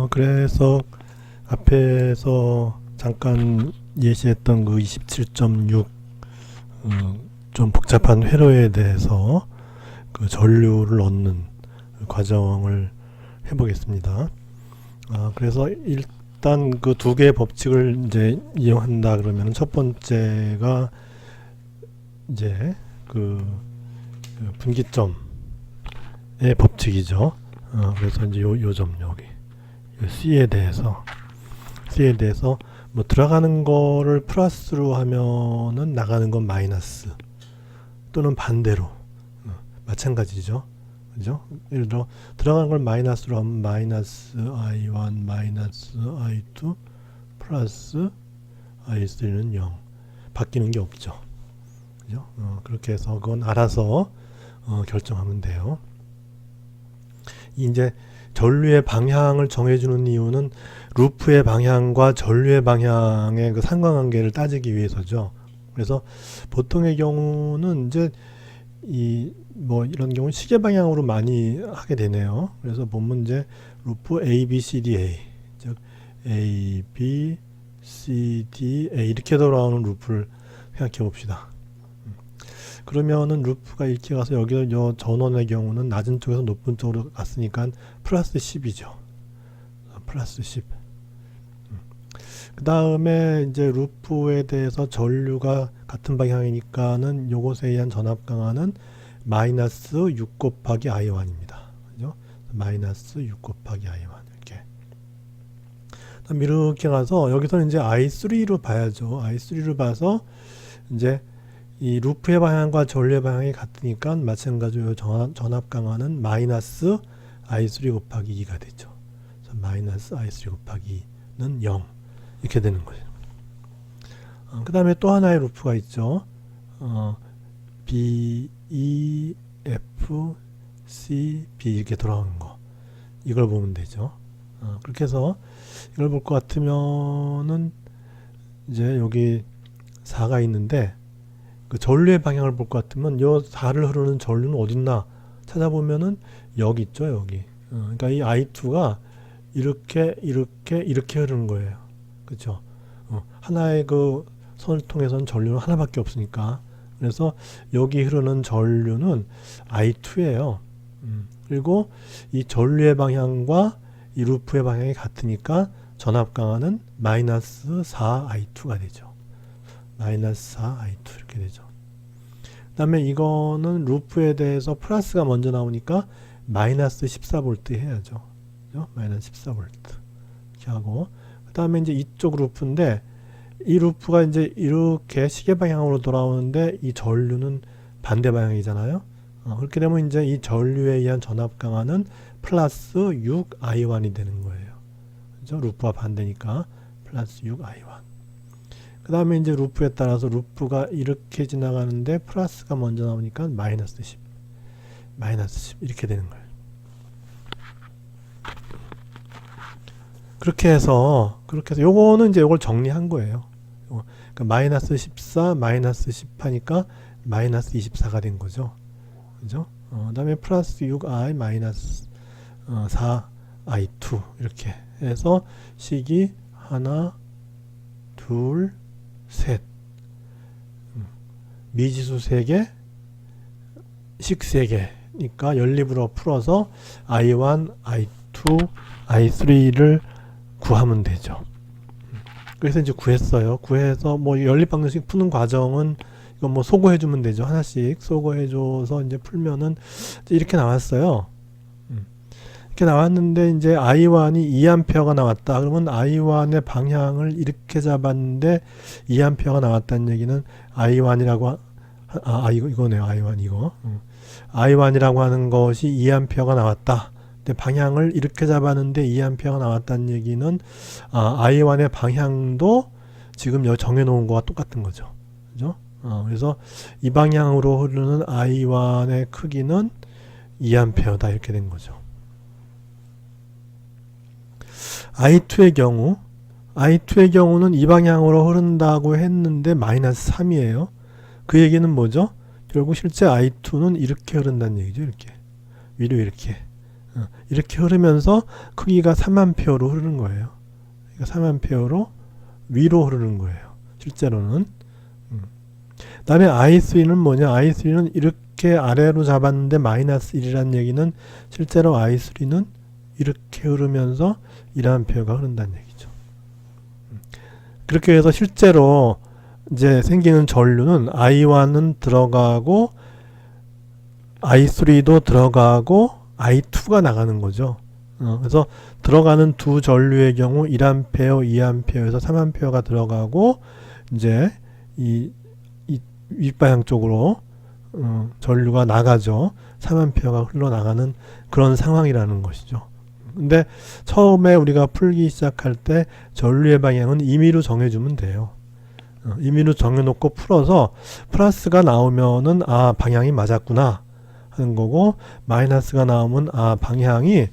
그래서 앞에서 잠깐 예시했던 그 27.6 좀 복잡한 회로에 대해서 그 전류를 얻는 과정을 해보겠습니다. 그래서 일단 그 두 개의 법칙을 이제 이용한다 그러면 첫 번째가 이제 그 분기점의 법칙이죠. 그래서 이제 요 점 여기 C에 대해서 뭐 들어가는 거를 플러스로 하면은 나가는 건 마이너스 또는 반대로 마찬가지죠. 그죠? 예를 들어 들어가는 걸 마이너스로 하면 마이너스 I1 마이너스 I2 플러스 I3는 0 바뀌는 게 없죠. 그죠? 그렇게 해서 그건 알아서 결정하면 돼요. 이제 전류의 방향을 정해주는 이유는 루프의 방향과 전류의 방향의 그 상관관계를 따지기 위해서죠. 그래서 보통의 경우는 이제 뭐 이런 경우는 시계 방향으로 많이 하게 되네요. 그래서 보면 이제 루프 A, B, C, D, A 즉 A, B, C, D, A 이렇게 돌아오는 루프를 생각해 봅시다. 그러면은 루프가 이렇게 가서 여기 전원의 경우는 낮은 쪽에서 높은 쪽으로 갔으니까 플러스 10이죠. 플러스 10. 그 다음에 이제 루프에 대해서 전류가 같은 방향이니까는 요것에 의한 전압 강하는 마이너스 6 곱하기 I1입니다. 그죠? 마이너스 6 곱하기 I1 이렇게. 그다음 이렇게 가서 여기서는 이제 I3로 봐야죠. I3로 봐서 이제 이 루프의 방향과 전류의 방향이 같으니까 마찬가지로 전압 강하는 마이너스 I3 곱하기 2가 되죠. 그래서 마이너스 I3 곱하기 2는 0 이렇게 되는 거죠. 그 다음에 또 하나의 루프가 있죠. B, E, F, C, B 이렇게 돌아오는 거 이걸 보면 되죠. 그렇게 해서 이걸 볼 것 같으면은 이제 여기 4가 있는데 그 전류의 방향을 볼 것 같으면 요 4를 흐르는 전류는 어딨나 찾아보면은 여기 있죠. 여기. 그러니까 이 I2가 이렇게 흐르는 거예요. 그렇죠? 하나의 그 선을 통해서는 전류는 하나밖에 없으니까 그래서 여기 흐르는 전류는 I2예요. 그리고 이 전류의 방향과 이 루프의 방향이 같으니까 전압 강하는 마이너스 4I2가 되죠. 마이너스 4I2 이렇게 되죠. 그 다음에 이거는 루프에 대해서 플러스가 먼저 나오니까 마이너스 14V 해야죠. 그죠? 마이너스 14V 이렇게 하고 그 다음에 이제 이쪽 루프인데 이 루프가 이제 이렇게 시계 방향으로 돌아오는데 이 전류는 반대 방향이잖아요. 그렇게 되면 이제 이 전류에 의한 전압 강하는 플러스 6I1이 되는 거예요. 그죠? 루프와 반대니까 플러스 6I1. 그 다음에 이제 루프에 따라서 루프가 이렇게 지나가는데 플러스가 먼저 나오니까 마이너스 10 이렇게 되는 거예요. 그렇게 해서 요거는 이제 요걸 정리한 거예요. 그러니까 마이너스 14 마이너스 10 하니까 마이너스 24가 된 거죠. 그죠? 그 다음에 플러스 6i 마이너스 4i2 이렇게 해서 식이 하나 둘 셋 미지수 3개 식 3개니까 연립으로 풀어서 I1, I2, I3를 구하면 되죠. 그래서 이제 구했어요. 구해서 뭐 연립방정식 푸는 과정은 이거 뭐 소거해주면 되죠. 하나씩 소거해줘서 이제 풀면은 이제 이렇게 나왔어요. 이렇게 나왔는데 이제 I1이 2A가 나왔다. 그러면 I1의 방향을 이렇게 잡았는데 2A가 나왔다는 얘기는 I1이라고 이거네요. I1 이거. I1이라고 하는 것이 2A가 나왔다. 근데 방향을 이렇게 잡았는데 2A가 나왔다는 얘기는 I1의 방향도 지금 여기 정해놓은 거와 똑같은 거죠. 그죠? 그래서 이 방향으로 흐르는 I1의 크기는 2A다 이렇게 된 거죠. I2의 경우는 이 방향으로 흐른다고 했는데 마이너스 3이에요. 그 얘기는 뭐죠? 결국 실제 I2는 이렇게 흐른다는 얘기죠. 이렇게 위로 이렇게 이렇게 흐르면서 크기가 3A로 흐르는 거예요. 그러니까 3A로 위로 흐르는 거예요. 실제로는. 다음에 I3는 뭐냐? I3는 이렇게 아래로 잡았는데 마이너스 1이라는 얘기는 실제로 I3는 이렇게 흐르면서 1A가 흐른다는 얘기죠. 그렇게 해서 실제로 이제 생기는 전류는 I1은 들어가고 I3도 들어가고 I2가 나가는 거죠. 그래서 들어가는 두 전류의 경우 1A, 2A에서 3A가 들어가고 이제 이 윗방향 쪽으로 전류가 나가죠. 3A가 흘러나가는 그런 상황이라는 것이죠. 근데 처음에 우리가 풀기 시작할 때 전류의 방향은 임의로 정해주면 돼요. 임의로 정해놓고 풀어서 플러스가 나오면은 아 방향이 맞았구나 하는 거고, 마이너스가 나오면 아 방향이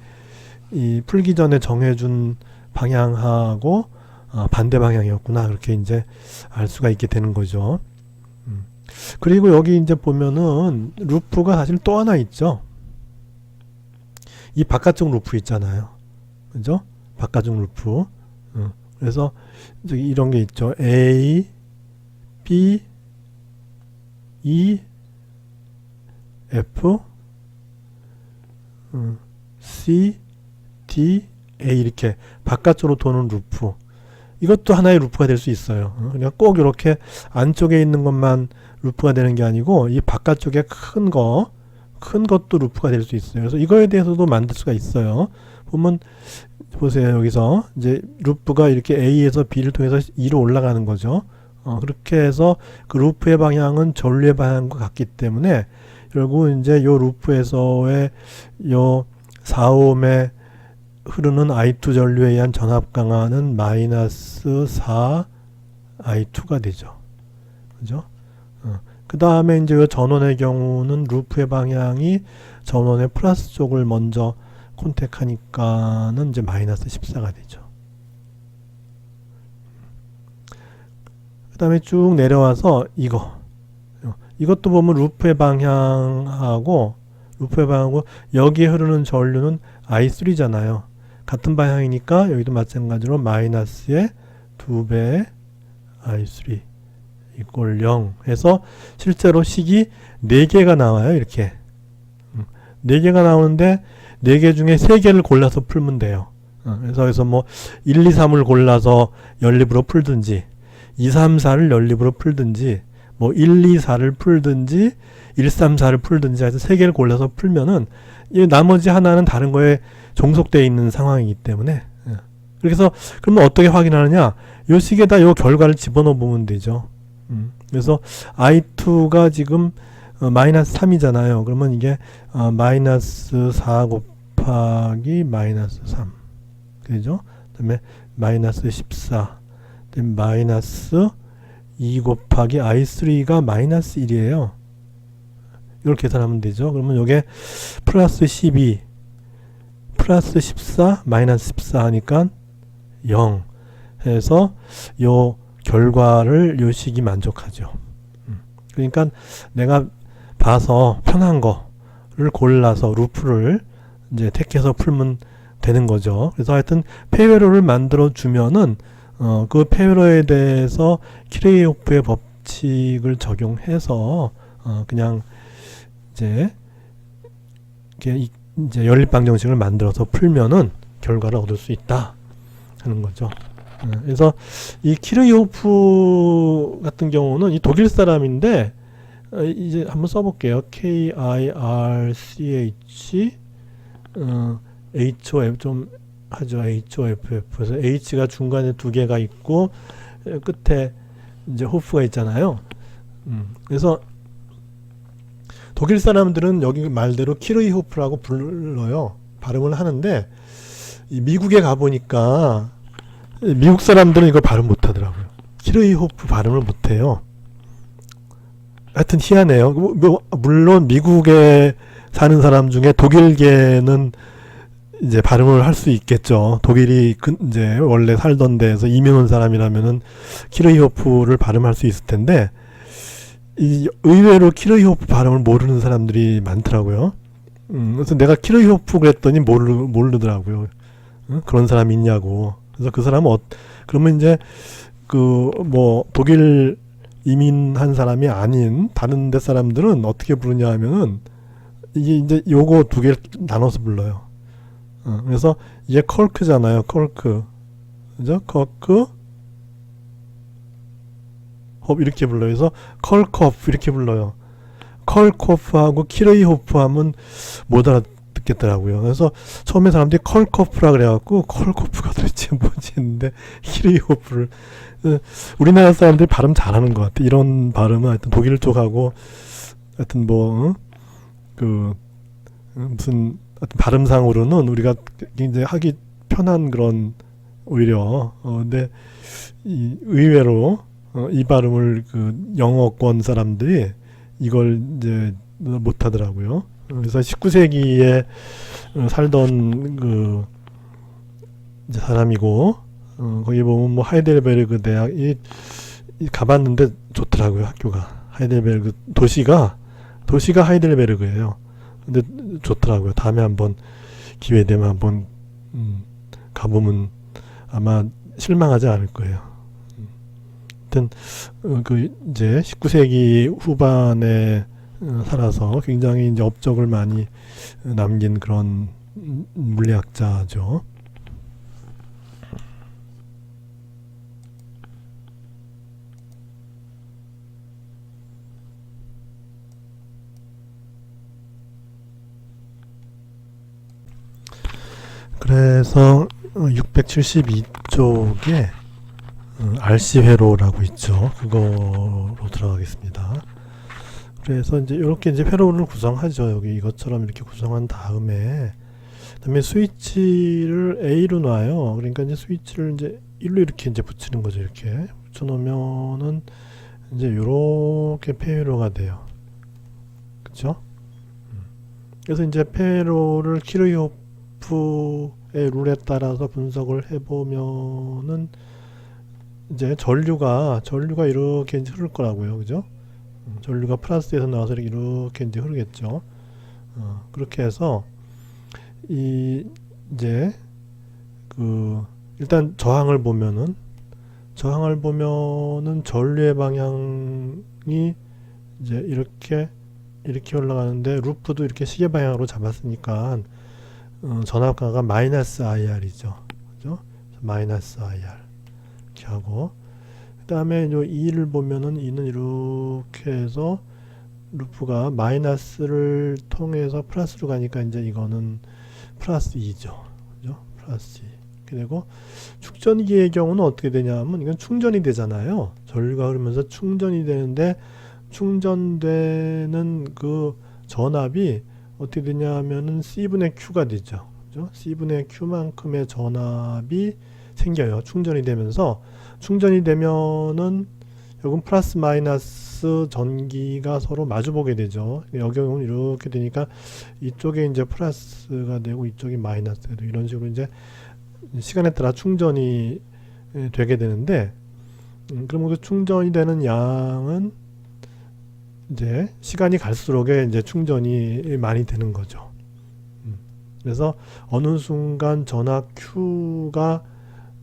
이 풀기 전에 정해준 방향하고 반대 방향이었구나, 그렇게 이제 알 수가 있게 되는 거죠. 그리고 여기 이제 보면은 루프가 사실 또 하나 있죠. 이 바깥쪽 루프 있잖아요. 그죠? 바깥쪽 루프. 그래서 저기 이런 게 있죠. A, B, E, F, C, D, A 이렇게 바깥쪽으로 도는 루프. 이것도 하나의 루프가 될 수 있어요. 그러니까 꼭 이렇게 안쪽에 있는 것만 루프가 되는 게 아니고 이 바깥쪽에 큰 것도 루프가 될 수 있어요. 그래서 이거에 대해서도 만들 수가 있어요. 보면 보세요. 여기서 이제 루프가 이렇게 A에서 B를 통해서 E로 올라가는 거죠. 그렇게 해서 그 루프의 방향은 전류의 방향과 같기 때문에 결국 이제 요 루프에서의 요 4옴에 흐르는 I2 전류에 의한 전압 강하는 마이너스 4 I2가 되죠. 그죠? 그 다음에 이제 요 전원의 경우는 루프의 방향이 전원의 플러스 쪽을 먼저 컨택하니까는 이제 마이너스 14가 되죠. 그 다음에 쭉 내려와서 이것도 보면 루프의 방향하고 여기에 흐르는 전류는 I3잖아요. 같은 방향이니까 여기도 마찬가지로 마이너스의 2배 I3 이꼴 0 해서 실제로 식이 4개가 나와요. 이렇게 4개가 나오는데 4개 중에 3개를 골라서 풀면 돼요. 그래서 뭐 1, 2, 3을 골라서 연립으로 풀든지 2, 3, 4를 연립으로 풀든지 뭐 1, 2, 4를 풀든지 1, 3, 4를 풀든지 해서 3개를 골라서 풀면은 이 나머지 하나는 다른 거에 종속되어 있는 상황이기 때문에, 그래서 그러면 어떻게 확인하느냐, 요 식에다 요 결과를 집어넣어 보면 되죠. 그래서 I2가 지금 마이너스 3이잖아요. 그러면 이게 마이너스 4 곱하기 마이너스 3 그죠? 그 다음에 마이너스 14 그다음에 마이너스 2 곱하기 I3가 마이너스 1이에요. 이렇게 계산하면 되죠. 그러면 요게 플러스 12 플러스 14 마이너스 14 하니까 0 해서 요 결과를 요 식이 만족하죠. 그러니까 내가 봐서 편한 거를 골라서 루프를 이제 택해서 풀면 되는 거죠. 그래서 하여튼 페웨로를 만들어 주면은 그 페웨로에 대해서 키르호프의 법칙을 적용해서 그냥 이제 연립방 정식을 만들어서 풀면은 결과를 얻을 수 있다 하는 거죠. 그래서 이 키르호프 같은 경우는 이 독일 사람인데, 이제 한번 써볼게요. KIRCH HOF 좀 하죠. HOFF. 그래서 H가 중간에 2개가 있고 끝에 이제 호프가 있잖아요. 그래서 독일 사람들은 여기 말대로 키르호프라고 불러요. 발음을 하는데 이 미국에 가보니까 미국 사람들은 이걸 발음 못하더라고요. 키르호프 발음을 못해요. 하여튼 희한해요. 물론 미국에 사는 사람 중에 독일계는 이제 발음을 할 수 있겠죠. 독일이 이제 원래 살던 데에서 이민 온 사람이라면은 키르호프를 발음할 수 있을 텐데, 의외로 키르호프 발음을 모르는 사람들이 많더라고요. 그래서 내가 키르히호프 그랬더니 모르더라고요. 그런 사람이 있냐고. 그래서 그 사람은 그러면 이제 그 뭐 독일 이민한 사람이 아닌 다른 데 사람들은 어떻게 부르냐 하면은 이게 이제 요거 두 개를 나눠서 불러요. 그래서 이게 컬크잖아요. 컬크. 그죠? 컬크 홉 이렇게 불러요. 그래서 컬커프 이렇게 불러요. 컬코프하고 키르이호프 하면 못 알아듣겠더라고요. 그래서 처음에 사람들이 컬코프라 그래갖고 컬코프가 도대체 뭐지 했는데 키르이호프를 우리나라 사람들이 발음 잘하는 것 같아. 이런 발음은 하여튼 독일 쪽하고 하여튼 뭐 무슨 하여튼 발음상으로는 우리가 굉장히 하기 편한 그런 오히려 근데 의외로 이 발음을 그 영어권 사람들이 이걸 이제 못 하더라고요. 그래서 19세기에 살던 그 이제 사람이고 거기 보면 뭐 하이델베르그 대학이 가봤는데 좋더라고요. 학교가 하이델베르그 도시가 하이델베르그예요. 근데 좋더라고요. 다음에 한번 기회 되면 한번 가보면 아마 실망하지 않을 거예요. 하여튼 그 이제 19세기 후반에 살아서 굉장히 이제 업적을 많이 남긴 그런 물리학자죠. 그래서 672쪽에 RC 회로라고 있죠. 그거로 들어가겠습니다. 그래서 이제 이렇게 이제 회로를 구성하죠. 여기 이것처럼 이렇게 구성한 다음에 그다음에 스위치를 A로 놔요. 그러니까 이제 스위치를 이제 1로 이렇게 이제 붙이는 거죠. 이렇게 붙여 놓으면은 이제 이렇게 폐회로가 돼요. 그렇죠? 그래서 이제 폐회로를 키르히호프의 룰에 따라서 분석을 해보면은 이제 전류가 이렇게 이제 흐를 거라고요. 그죠? 전류가 플러스에서 나와서 이렇게 이제 흐르겠죠. 그렇게 해서 이제 그 일단 저항을 보면은 전류의 방향이 이제 이렇게 올라가는데 루프도 이렇게 시계 방향으로 잡았으니까 전압가가 마이너스 IR이죠. 그죠? 마이너스 IR 이렇게 하고 그 다음에 요 2를 보면은 2는 이렇게 해서 루프가 마이너스를 통해서 플러스로 가니까 이제 이거는 플러스 2죠. 그죠? 플러스 2. 그리고 축전기의 경우는 어떻게 되냐면 이건 충전이 되잖아요. 전류가 흐르면서 충전이 되는데 충전되는 그 전압이 어떻게 되냐 하면은 C분의 Q가 되죠. 그죠? C분의 Q만큼의 전압이 생겨요. 충전이 되면서 충전이 되면은 여긴 플러스 마이너스 전기가 서로 마주보게 되죠. 여경은 이렇게 되니까 이쪽에 이제 플러스가 되고 이쪽이 마이너스가 되고 이런 식으로 이제 시간에 따라 충전이 되게 되는데 그럼 그 충전이 되는 양은 이제 시간이 갈수록에 이제 충전이 많이 되는 거죠. 그래서 어느 순간 전압 Q가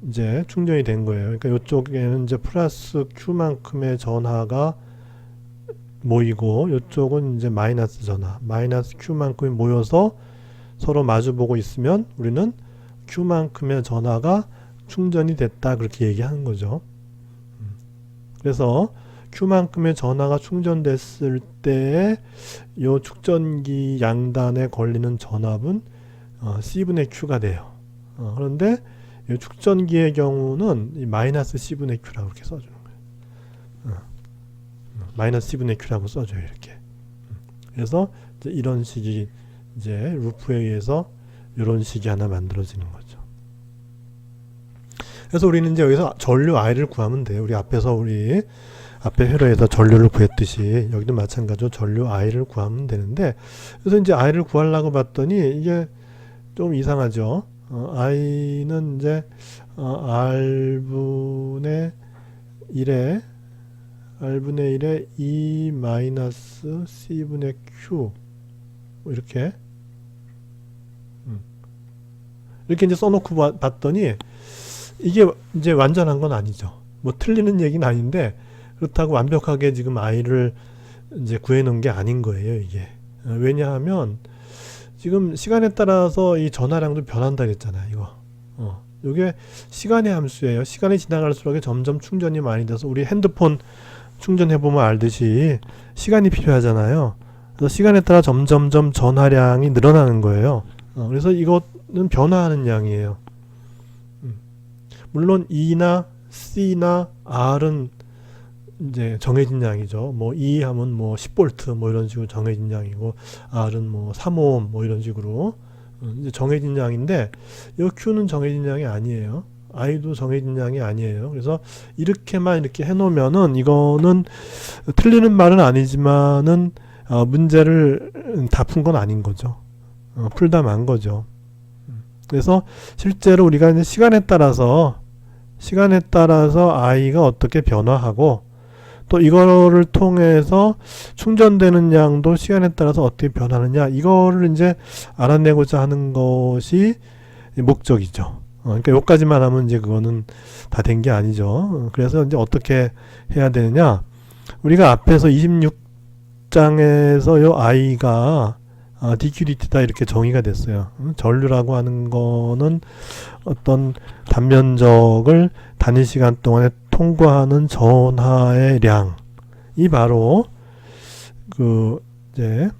이제 충전이 된 거예요. 그러니까 이쪽에는 이제 플러스 Q만큼의 전하가 모이고 이쪽은 이제 마이너스 전하, 마이너스 Q만큼이 모여서 서로 마주보고 있으면 우리는 Q만큼의 전하가 충전이 됐다 그렇게 얘기하는 거죠. 그래서 Q만큼의 전하가 충전됐을 때에 이 축전기 양단에 걸리는 전압은 C분의 Q가 돼요. 그런데 이 축전기의 경우는 이 마이너스 C분의 Q라고 이렇게 써주는 거예요. 마이너스 C분의 Q라고 써줘요. 이렇게. 그래서 이제 이런 식이 이제 루프에 의해서 이런 식이 하나 만들어지는 거죠. 그래서 우리는 이제 여기서 전류 I를 구하면 돼요. 우리 앞에 회로에서 전류를 구했듯이 여기도 마찬가지로 전류 I를 구하면 되는데 그래서 이제 I를 구하려고 봤더니 이게 좀 이상하죠. I는 이제 R분의 1에 E 마이너스 C분의 Q 이렇게 이렇게 이제 써놓고 봤더니 이게 이제 완전한 건 아니죠. 뭐 틀리는 얘기는 아닌데 그렇다고 완벽하게 지금 i를 이제 구해놓은 게 아닌 거예요, 이게. 왜냐하면 지금 시간에 따라서 이 전하량도 변한다 그랬잖아요, 이거. 이게 시간의 함수예요. 시간이 지나갈수록 점점 충전이 많이 돼서 우리 핸드폰 충전해보면 알듯이 시간이 필요하잖아요. 그래서 시간에 따라 점점점 전하량이 늘어나는 거예요. 그래서 이거는 변화하는 양이에요. 물론 E나 C나 R은 이제 정해진 양이죠. 뭐 E 하면 뭐 10V 뭐 이런 식으로 정해진 양이고 R은 뭐 3오hm 뭐 이런 식으로 이제 정해진 양인데 이 Q는 정해진 양이 아니에요. I도 정해진 양이 아니에요. 그래서 이렇게만 이렇게 해놓으면은 이거는 틀리는 말은 아니지만은 문제를 다 푼 건 아닌 거죠. 풀다 만 거죠. 그래서 실제로 우리가 이제 시간에 따라서 I가 어떻게 변화하고 또 이거를 통해서 충전되는 양도 시간에 따라서 어떻게 변하느냐 이거를 이제 알아내고자 하는 것이 목적이죠. 그러니까 여기까지만 하면 이제 그거는 다 된 게 아니죠. 그래서 이제 어떻게 해야 되느냐, 우리가 앞에서 26장에서 요 i가 dqdt다 이렇게 정의가 됐어요. 전류라고 하는 거는 어떤 단면적을 단위 시간 동안에 통과하는 전하의 량이 바로 그 이제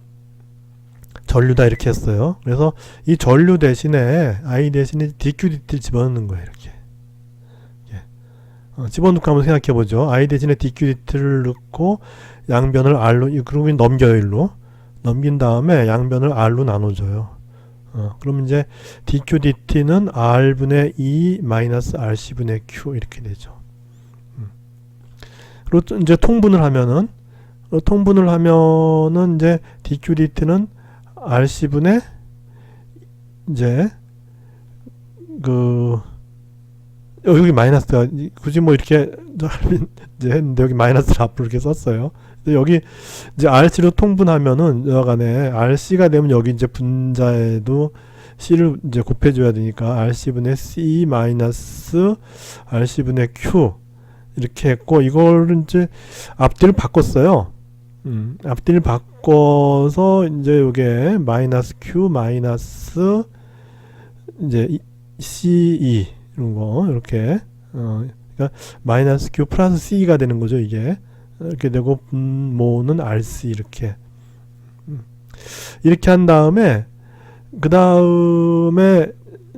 전류다 이렇게 했어요. 그래서 이 전류 대신에 i 대신에 dqdt를 집어넣는 거예요. 이렇게 집어넣고 한번 생각해 보죠. i 대신에 dqdt를 넣고 양변을 r로, 그리고 넘겨요. 일로 넘긴 다음에 양변을 r로 나눠줘요. 그럼 이제 dqdt는 r분의 e 마이너스 rc분의 q 이렇게 되죠. 그리고 이제 통분을 하면은 이제 dqdt는 rc분의 이제 그 여기 마이너스가 굳이 뭐 이렇게 이제 했는데 여기 마이너스를 앞으로 이렇게 썼어요. 여기 이제 rc로 통분하면은 여간에 rc가 되면 여기 이제 분자에도 c를 이제 곱해줘야 되니까 rc분의 c 마이너스 rc분의 q 이렇게 했고 이거를 이제 앞뒤를 바꿨어요. 앞뒤를 바꿔서 이제 요게 마이너스 q 마이너스 이제 ce 이런 거 이렇게 그러니까 마이너스 q 플러스 c가 되는 거죠. 이게 이렇게 되고 분모는 rc 이렇게 한 다음에 그 다음에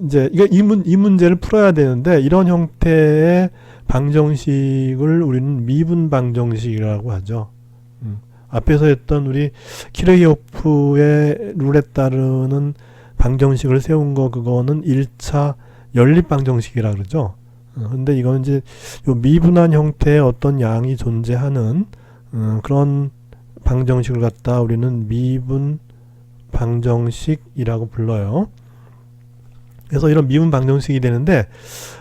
이제 이 문제를 풀어야 되는데 이런 형태의 방정식을 우리는 미분 방정식이라고 하죠. 앞에서 했던 우리 키르히오프의 룰에 따르는 방정식을 세운 거 그거는 1차 연립 방정식이라 그러죠. 근데 이거는 이제 요 미분한 형태의 어떤 양이 존재하는 그런 방정식을 갖다 우리는 미분 방정식이라고 불러요. 그래서 이런 미분 방정식이 되는데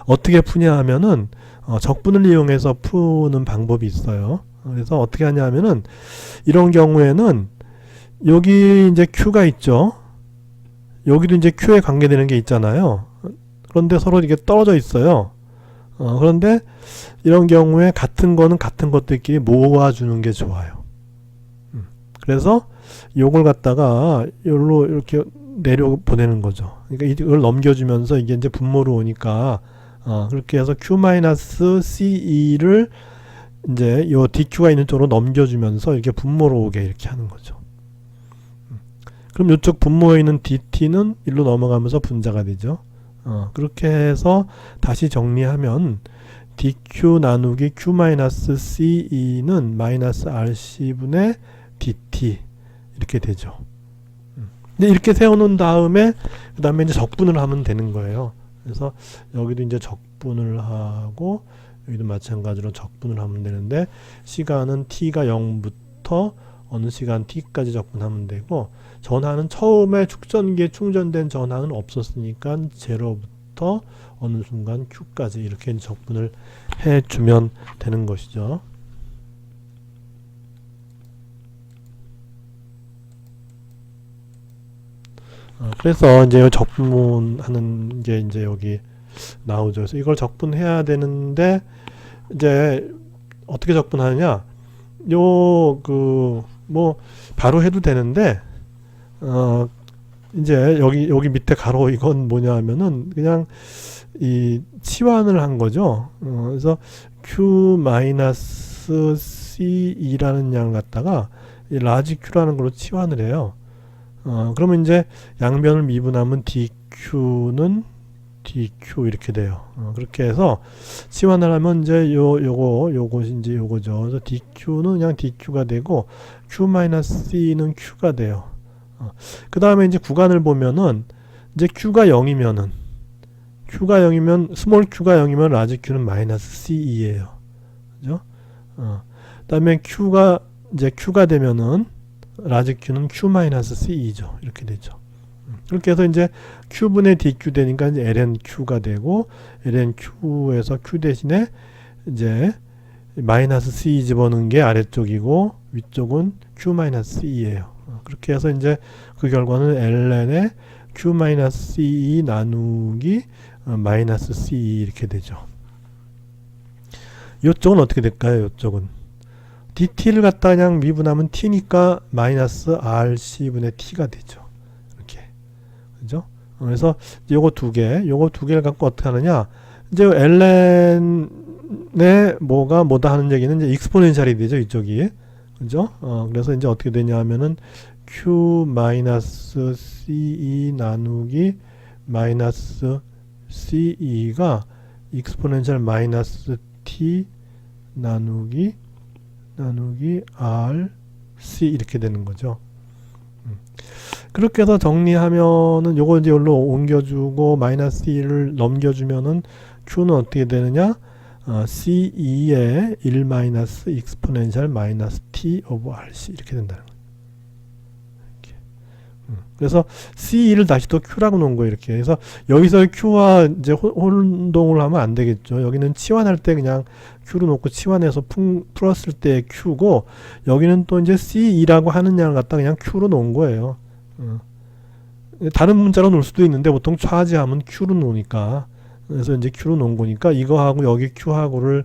어떻게 푸냐 하면은 적분을 이용해서 푸는 방법이 있어요. 그래서 어떻게 하냐 하면은 이런 경우에는 여기 이제 Q가 있죠. 여기도 이제 Q에 관계되는 게 있잖아요. 그런데 서로 이게 떨어져 있어요. 그런데 이런 경우에 같은 거는 같은 것들끼리 모아주는 게 좋아요. 그래서 요걸 갖다가 여기로 이렇게 내려 보내는 거죠. 그러니까 이걸 넘겨주면서 이게 이제 분모로 오니까 그렇게 해서 Q-CE를 이제 요 DQ가 있는 쪽으로 넘겨주면서 이렇게 분모로 오게 이렇게 하는 거죠. 그럼 이쪽 분모에 있는 DT는 일로 넘어가면서 분자가 되죠. 그렇게 해서 다시 정리하면 DQ 나누기 Q-CE는 마이너스 RC분의 DT 이렇게 되죠. 근데 이렇게 세워놓은 다음에 그 다음에 이제 적분을 하면 되는 거예요. 그래서 여기도 이제 적분을 하고 여기도 마찬가지로 적분을 하면 되는데 시간은 t가 0부터 어느 시간 t까지 적분하면 되고 전하는 처음에 축전기에 충전된 전하는 없었으니까 0부터 어느 순간 q까지 이렇게 적분을 해주면 되는 것이죠. 그래서 이제 적분하는 게 이제 여기 나오죠. 그래서 이걸 적분해야 되는데 이제 어떻게 적분하느냐? 뭐 바로 해도 되는데 이제 여기 밑에 가로 이건 뭐냐 하면은 그냥 이 치환을 한 거죠. 그래서 Q-C라는 양을 갖다가 이 라지 Q라는 걸로 치환을 해요. 그러면 이제 양변을 미분하면 DQ는 DQ 이렇게 돼요. 그렇게 해서 치환을 하면 이제 요것이 이제 요거죠. 그래서 DQ는 그냥 DQ가 되고 Q-C는 Q가 돼요. 그 다음에 이제 구간을 보면은 이제 Q가 0이면 스몰 Q가 0이면 라지 Q는 마이너스 C2예요. 그죠? 그 다음에 Q가 되면은 라지 Q는 Q-C2죠. 이렇게 되죠. 그렇게 해서 이제 Q분의 DQ 되니까 이제 lnQ가 되고 lnQ에서 Q 대신에 이제 마이너스 C 집어넣은 게 아래쪽이고 위쪽은 Q-C예요. 그렇게 해서 이제 그 결과는 ln의 Q-C 나누기 마이너스 C 이렇게 되죠. 이쪽은 어떻게 될까요? 이쪽은 dt를 갖다 그냥 미분하면 t니까 마이너스 rc분의 t가 되죠. 이렇게. 그죠? 그래서 요거 두 개를 갖고 어떻게 하느냐? 이제 ln의 뭐다 하는 얘기는 이제 익스포넨셜이 되죠. 이쪽이. 그죠? 그래서 이제 어떻게 되냐 하면은 q-ce 나누기 마이너스 ce가 익스포넨셜 마이너스 t 나누기 rc 이렇게 되는 거죠. 그렇게 해서 정리하면은 요거 이제 여기로 옮겨주고 마이너스 1을 넘겨주면은 q는 어떻게 되느냐? C2의 1 마이너스 익스포넨셜 마이너스 t 오브 rc 이렇게 된다는 거예요. 이렇게. 그래서 C2를 다시 또 q라고 놓은 거예요. 이렇게. 그래서 여기서 q와 이제 혼동을 하면 안 되겠죠. 여기는 치환할 때 그냥 q로 놓고 치환해서 풀었을 때 q고 여기는 또 이제 C2라고 하는 양을 갖다 그냥 q로 놓은 거예요. 다른 문자로 놓을 수도 있는데 보통 차지하면 q로 놓으니까 그래서 이제 q로 놓은 거니까 이거하고 여기 q하고를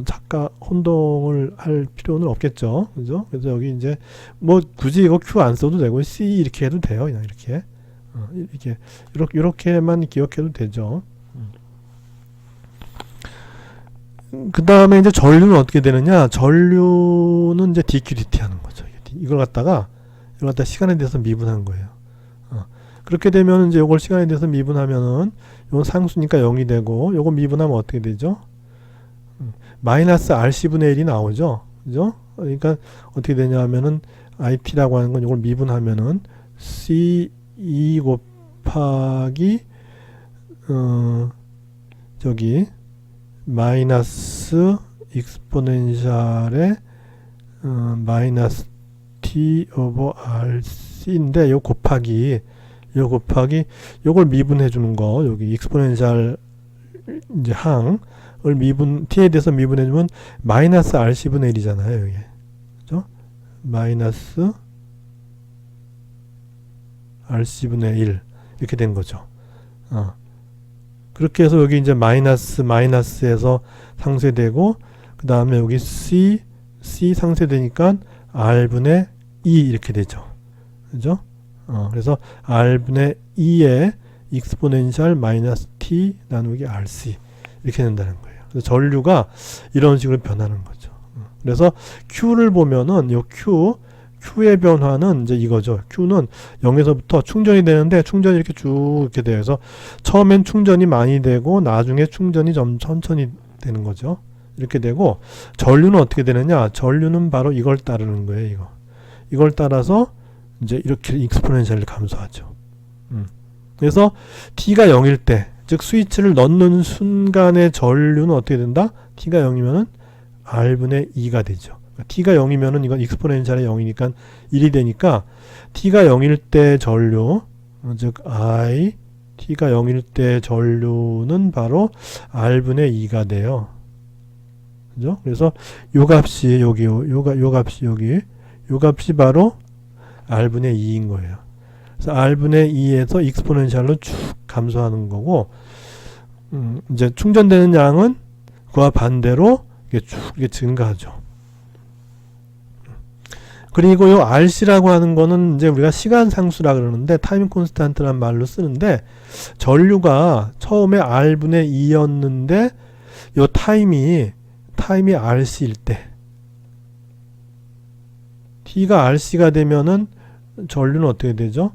잠깐 혼동을 할 필요는 없겠죠. 그죠? 그래서 여기 이제 뭐 굳이 이거 q 안 써도 되고 c 이렇게 해도 돼요. 그냥 이렇게만 기억해도 되죠. 그 다음에 이제 전류는 어떻게 되느냐? 전류는 이제 dq dt 하는 거죠. 이걸 갖다가 시간에 대해서 미분한 거예요. 그렇게 되면 이제 이걸 시간에 대해서 미분하면은 이건 상수니까 0이 되고 요거 미분하면 어떻게 되죠? 마이너스 RC분의 1이 나오죠. 그죠? 그러니까 어떻게 되냐 하면은 IT라고 하는 건 이걸 미분하면은 C2 곱하기 저기 마이너스 익스포넨셜의 마이너스 T 오버 RC인데 요 곱하기 요걸 미분해 주는 거 여기 익스포넨셜 이제 항을 t에 대해서 미분해 주면 마이너스 RC분의 1이잖아요. 여기. 그죠? 마이너스 RC분의 1 이렇게 된 거죠. 그렇게 해서 여기 이제 마이너스에서 상쇄되고 그 다음에 여기 C 상쇄되니까 R분의 2 이렇게 되죠. 그죠? 그래서 R분의 2의 익스포넨셜 마이너스 T 나누기 RC 이렇게 된다는 거예요. 그래서 전류가 이런 식으로 변하는 거죠. 그래서 Q를 보면은 요 Q의 변화는 이제 이거죠. Q는 0에서부터 충전이 되는데 충전이 이렇게 쭉 이렇게 돼요. 그래서 처음엔 충전이 많이 되고 나중에 충전이 좀 천천히 되는 거죠. 이렇게 되고 전류는 어떻게 되느냐? 전류는 바로 이걸 따르는 거예요. 이걸 따라서 이제 이렇게 익스포넨셜을 감소하죠. 그래서 t가 0일 때, 즉 스위치를 넣는 순간의 전류는 어떻게 된다? t가 0이면은 r분의 2가 되죠. t가 0이면은 이건 익스포넨셜의 0이니까 1이 되니까 t가 0일 때 전류, 즉 t가 0일 때 전류는 바로 r분의 2가 돼요. 그죠? 그래서 요 값이 요 값이 바로 r분의 2인 거예요. 그래서 r분의 2에서 익스포넨셜로 쭉 감소하는 거고, 이제 충전되는 양은 그와 반대로 이게 쭉 이게 증가하죠. 그리고 요 RC라고 하는 거는 이제 우리가 시간 상수라 그러는데 타임 콘스탄트란 말로 쓰는데, 전류가 처음에 R분의 2였는데 요 타임이 RC일 때, T가 RC가 되면은 전류는 어떻게 되죠?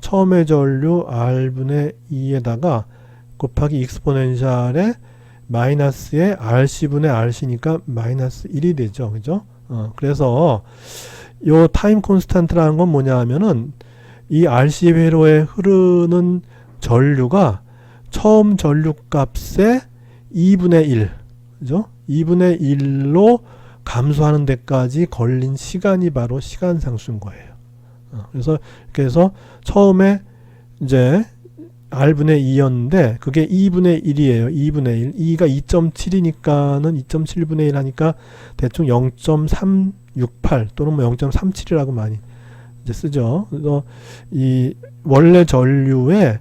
처음에 전류 R분의 2에다가 곱하기 익스포넨셜에 마이너스의 RC분의 RC니까 마이너스 1이 되죠. 그죠? 그래서 요 타임 콘스탄트라는 건 뭐냐 하면은 이 RC 회로에 흐르는 전류가 처음 전류 값의 2분의 1, 그죠? 2분의 1로 감소하는 데까지 걸린 시간이 바로 시간 상수인 거예요. 그래서 이렇게 해서 처음에 이제 R분의 2였는데 그게 2분의 1이에요. 2분의 1. 2가 2.7이니까는 2.7분의 1 하니까 대충 0.368 또는 뭐 0.37이라고 많이 이제 쓰죠. 그래서 이 원래 전류의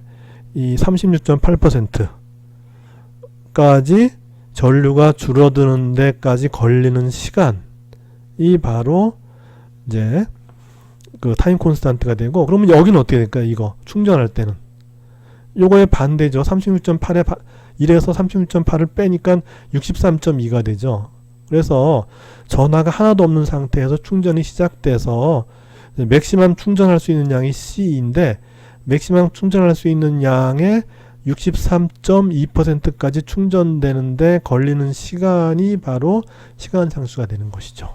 이 36.8%까지 전류가 줄어드는 데까지 걸리는 시간이 바로 이제 그 타임 콘스탄트가 되고, 그러면 여기는 어떻게 될까요? 이거 충전할 때는 요거의 반대죠. 36.8에 1에서 36.8을 빼니까 63.2가 되죠. 그래서 전하가 하나도 없는 상태에서 충전이 시작돼서 맥시멈 충전할 수 있는 양이 C인데, 맥시멈 충전할 수 있는 양의 63.2%까지 충전되는데 걸리는 시간이 바로 시간 상수가 되는 것이죠.